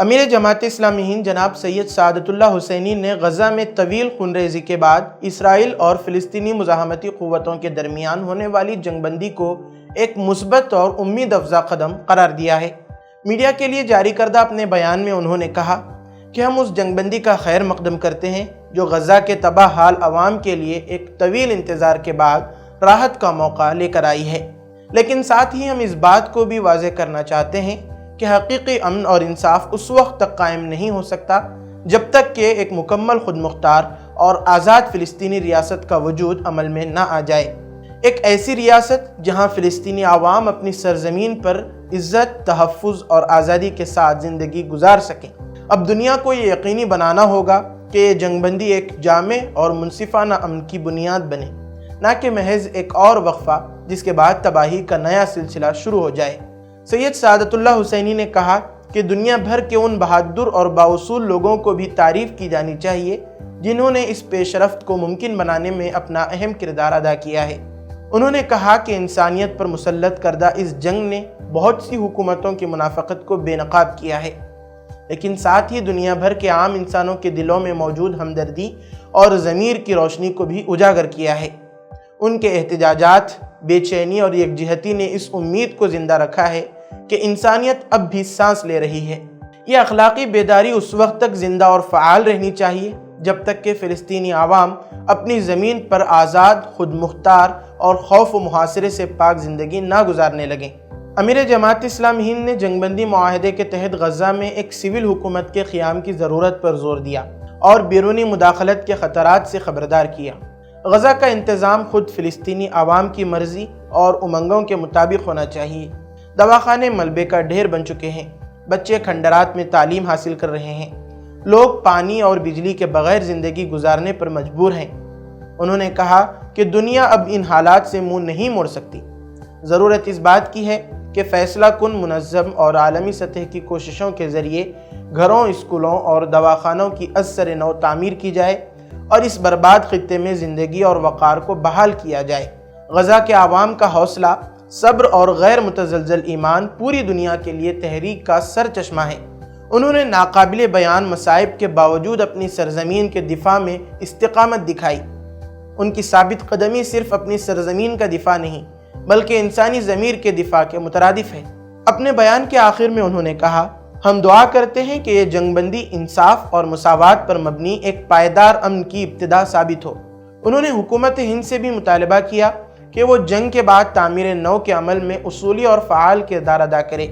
امیر جماعت اسلامی ہند جناب سید سعادت اللہ حسینی نے غزہ میں طویل خونریزی کے بعد اسرائیل اور فلسطینی مزاحمتی قوتوں کے درمیان ہونے والی جنگ بندی کو ایک مثبت اور امید افزا قدم قرار دیا ہے۔ میڈیا کے لیے جاری کردہ اپنے بیان میں انہوں نے کہا کہ ہم اس جنگ بندی کا خیر مقدم کرتے ہیں جو غزہ کے تباہ حال عوام کے لیے ایک طویل انتظار کے بعد راحت کا موقع لے کر آئی ہے، لیکن ساتھ ہی ہم اس بات کو بھی واضح کرنا چاہتے ہیں کہ حقیقی امن اور انصاف اس وقت تک قائم نہیں ہو سکتا جب تک کہ ایک مکمل خود مختار اور آزاد فلسطینی ریاست کا وجود عمل میں نہ آ جائے، ایک ایسی ریاست جہاں فلسطینی عوام اپنی سرزمین پر عزت، تحفظ اور آزادی کے ساتھ زندگی گزار سکیں۔ اب دنیا کو یہ یقینی بنانا ہوگا کہ یہ جنگ بندی ایک جامع اور منصفانہ امن کی بنیاد بنے، نہ کہ محض ایک اور وقفہ جس کے بعد تباہی کا نیا سلسلہ شروع ہو جائے۔ سید سعادت اللہ حسینی نے کہا کہ دنیا بھر کے ان بہادر اور بااصول لوگوں کو بھی تعریف کی جانی چاہیے جنہوں نے اس پیش رفت کو ممکن بنانے میں اپنا اہم کردار ادا کیا ہے۔ انہوں نے کہا کہ انسانیت پر مسلط کردہ اس جنگ نے بہت سی حکومتوں کی منافقت کو بے نقاب کیا ہے، لیکن ساتھ ہی دنیا بھر کے عام انسانوں کے دلوں میں موجود ہمدردی اور ضمیر کی روشنی کو بھی اجاگر کیا ہے۔ ان کے احتجاجات، بے چینی اور یکجہتی نے اس امید کو زندہ رکھا ہے کہ انسانیت اب بھی سانس لے رہی ہے۔ یہ اخلاقی بیداری اس وقت تک زندہ اور فعال رہنی چاہیے جب تک کہ فلسطینی عوام اپنی زمین پر آزاد، خود مختار اور خوف و محاصرے سے پاک زندگی نہ گزارنے لگیں۔ امیر جماعت اسلامی ہند نے جنگ بندی معاہدے کے تحت غزہ میں ایک سول حکومت کے قیام کی ضرورت پر زور دیا اور بیرونی مداخلت کے خطرات سے خبردار کیا۔ غزہ کا انتظام خود فلسطینی عوام کی مرضی اور امنگوں کے مطابق ہونا چاہیے۔ دواخانے ملبے کا ڈھیر بن چکے ہیں، بچے کھنڈرات میں تعلیم حاصل کر رہے ہیں، لوگ پانی اور بجلی کے بغیر زندگی گزارنے پر مجبور ہیں۔ انہوں نے کہا کہ دنیا اب ان حالات سے منہ نہیں موڑ سکتی۔ ضرورت اس بات کی ہے کہ فیصلہ کن، منظم اور عالمی سطح کی کوششوں کے ذریعے گھروں، اسکولوں اور دواخانوں کی از سر نو تعمیر کی جائے اور اس برباد خطے میں زندگی اور وقار کو بحال کیا جائے۔ غزہ کے عوام کا حوصلہ، صبر اور غیر متزلزل ایمان پوری دنیا کے لیے تحریک کا سر چشمہ ہے۔ انہوں نے ناقابل بیان مصائب کے باوجود اپنی سرزمین کے دفاع میں استقامت دکھائی۔ ان کی ثابت قدمی صرف اپنی سرزمین کا دفاع نہیں بلکہ انسانی ضمیر کے دفاع کے مترادف ہے۔ اپنے بیان کے آخر میں انہوں نے کہا، ہم دعا کرتے ہیں کہ یہ جنگ بندی انصاف اور مساوات پر مبنی ایک پائیدار امن کی ابتدا ثابت ہو۔ انہوں نے حکومت ہند سے بھی مطالبہ کیا کہ وہ جنگ کے بعد تعمیر نو کے عمل میں اصولی اور فعال کردار ادا کرے۔